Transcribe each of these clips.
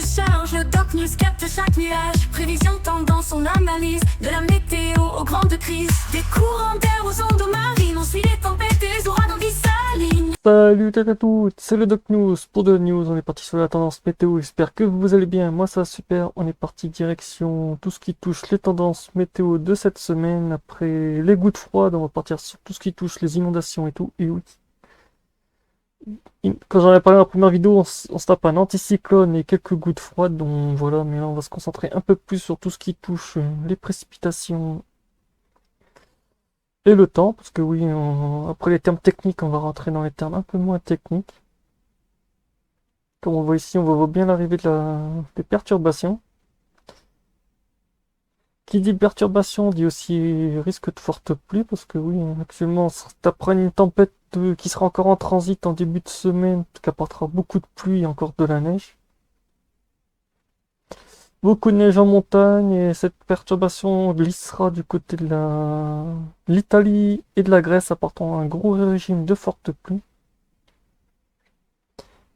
se charge, le Doc News capte chaque nuage. Prévision, tendance, on analyse. De la météo aux grandes crises. Des courants d'air aux ondes marines. On suit les tempêtes et les ouragans qui s'alignent. Salut à toutes, c'est le Doc News. Pour de la news, on est parti sur la tendance météo. J'espère que vous allez bien. Moi ça va super. On est parti direction tout ce qui touche les tendances météo de cette semaine. Après les gouttes froides, on va partir sur tout ce qui touche les inondations et tout. Et oui. Quand j'en ai parlé dans la première vidéo, on se tape un anticyclone et quelques gouttes froides. Donc voilà, mais là on va se concentrer un peu plus sur tout ce qui touche les précipitations et le temps. Parce que oui, après les termes techniques, on va rentrer dans les termes un peu moins techniques. Comme on voit ici, on voit bien l'arrivée des perturbations. Qui dit perturbation dit aussi risque de forte pluie, parce que oui, actuellement, après une tempête qui sera encore en transit en début de semaine, qui apportera beaucoup de pluie et encore de la neige. Beaucoup de neige en montagne, et cette perturbation glissera du côté de l'Italie et de la Grèce, apportant un gros régime de forte pluie.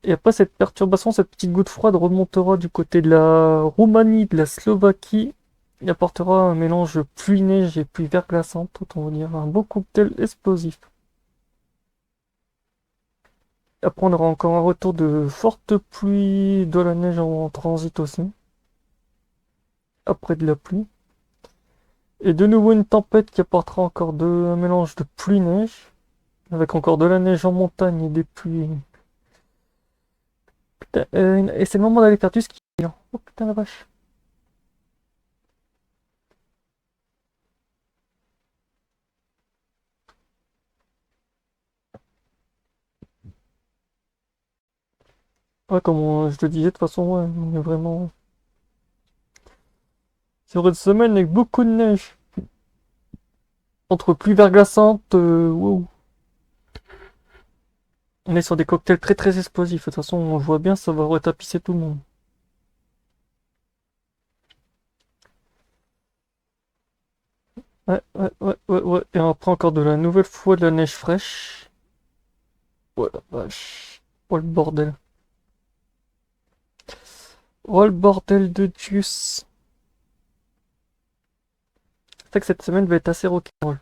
Et après cette perturbation, cette petite goutte froide remontera du côté de la Roumanie, de la Slovaquie. Il apportera un mélange pluie-neige et pluie verglaçante, autant vous dire un beau cocktail explosif. Après on aura encore un retour de forte pluie, de la neige en transit aussi. Après de la pluie. Et de nouveau une tempête qui apportera encore un mélange de pluie-neige. Avec encore de la neige en montagne et des pluies. Putain, et c'est le moment d'aller faire du ski. Oh putain la vache. Ouais, comme je le disais, de toute façon, ouais, on est vraiment sur une semaine avec beaucoup de neige. Entre pluie verglaçante, wow. On est sur des cocktails très très explosifs. De toute façon, on voit bien, ça va retapisser tout le monde. Ouais, ouais, ouais, ouais, ouais. Et après encore de la nouvelle fois de la neige fraîche. Oh la vache. Oh le bordel. Oh le bordel de Dieu. C'est vrai que cette semaine va être assez rock'n'roll.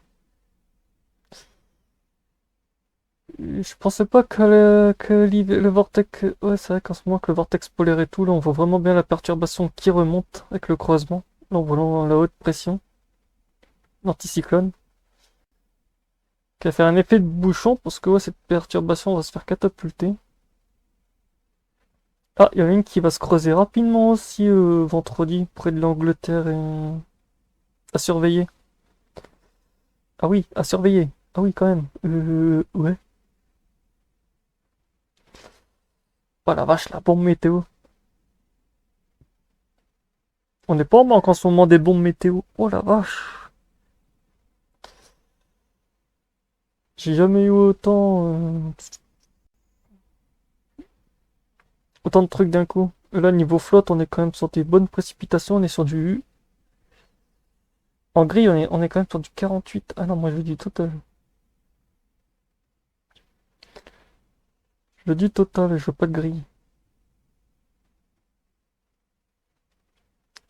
Je pensais pas le vortex. Ouais, c'est vrai qu'en ce moment, que le vortex polaire et tout, là, on voit vraiment bien la perturbation qui remonte avec le croisement. Là, on voit la haute pression, l'anticyclone, qui va faire un effet de bouchon parce que ouais, cette perturbation va se faire catapulter. Ah, il y en a une qui va se creuser rapidement aussi vendredi près de l'Angleterre et à surveiller. Ah oui, à surveiller. Ah oui, quand même. Ouais. Oh la vache, la bombe météo. On n'est pas en manque en ce moment des bombes météo. Oh la vache. J'ai jamais eu autant de trucs d'un coup. Et là, niveau flotte, on est quand même sur des bonnes précipitations. On est sur du. En gris, on est quand même sur du 48. Ah non, moi je veux du total. Je veux du total, je veux pas de gris.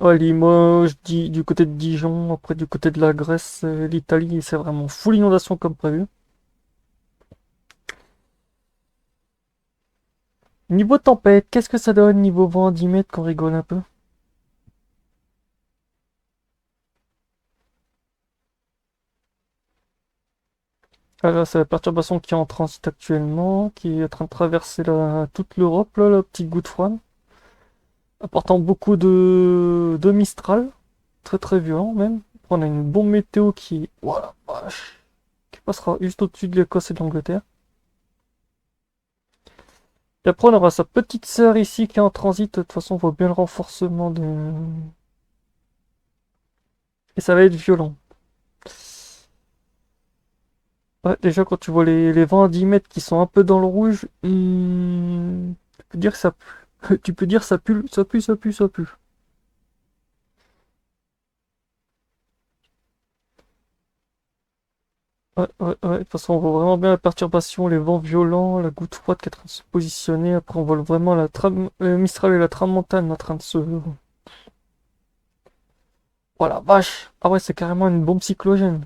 Ouais, Limoges, du côté de Dijon, après du côté de la Grèce, l'Italie, c'est vraiment full inondation comme prévu. Niveau tempête, qu'est-ce que ça donne niveau vent à 10 mètres qu'on rigole un peu? Ah là, c'est la perturbation qui est en transit actuellement, qui est en train de traverser toute l'Europe, là, la petite goutte froide, apportant beaucoup de Mistral, très très violent même. Après, on a une bombe météo voilà, vache, qui passera juste au-dessus de l'Écosse et de l'Angleterre. Et après, on aura sa petite sœur ici qui est en transit. De toute façon, on voit bien le renforcement de. Et ça va être violent. Ouais, déjà, quand tu vois les vents à 10 mètres qui sont un peu dans le rouge, tu peux dire que ça pue. Tu peux dire ça pue, ça pue, ça pue, ça pue. Ouais. De toute façon, on voit vraiment bien la perturbation, les vents violents, la goutte froide qui est en train de se positionner. Après, on voit vraiment le Mistral et la tramontane en train de se... Oh la vache! Ah ouais, c'est carrément une bombe cyclogène.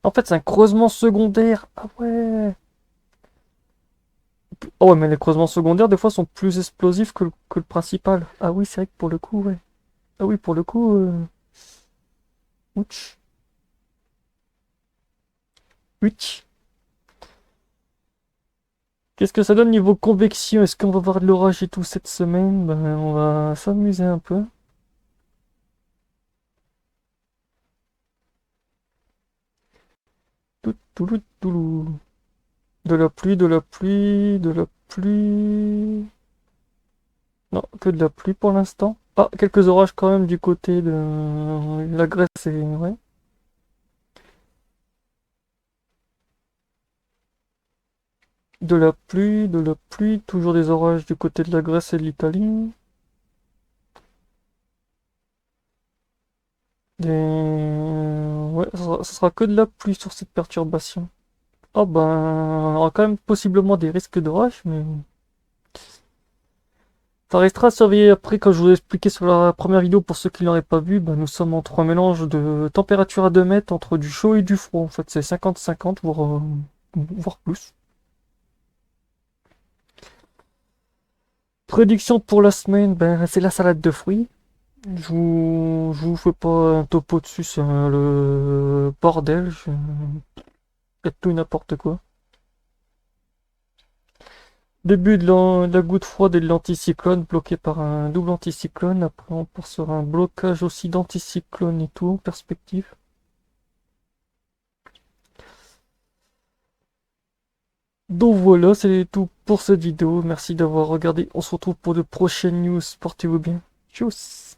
En fait, c'est un creusement secondaire. Ah ouais! Oh ouais, mais les creusements secondaires, des fois, sont plus explosifs que le principal. Ah oui, c'est vrai que pour le coup, ouais. Ah oui, pour le coup... Ouch. Ouch. Qu'est-ce que ça donne niveau convection? Est-ce qu'on va voir de l'orage et tout cette semaine? Ben, on va s'amuser un peu. Tout, tout, tout. De la pluie, de la pluie, de la pluie. Non, que de la pluie pour l'instant. Ah, quelques orages quand même du côté de la Grèce et... Ouais. De la pluie, toujours des orages du côté de la Grèce et de l'Italie. Ouais, ça sera que de la pluie sur cette perturbation. Ah ben, on aura quand même possiblement des risques d'orage, mais... Ça restera à surveiller après, comme je vous ai expliqué sur la première vidéo, pour ceux qui l'auraient pas vu, bah, nous sommes entre un mélange de température à 2 mètres, entre du chaud et du froid. En fait, c'est 50-50, voire plus. Prédiction pour la semaine, ben, c'est la salade de fruits. Je vous fais pas un topo dessus, c'est le bordel. Y a tout et n'importe quoi. Début de la goutte froide et de l'anticyclone, bloqué par un double anticyclone. Après, on part sur un blocage aussi d'anticyclone et tout, en perspective. Donc voilà, c'est tout pour cette vidéo. Merci d'avoir regardé. On se retrouve pour de prochaines news. Portez-vous bien. Tchuss!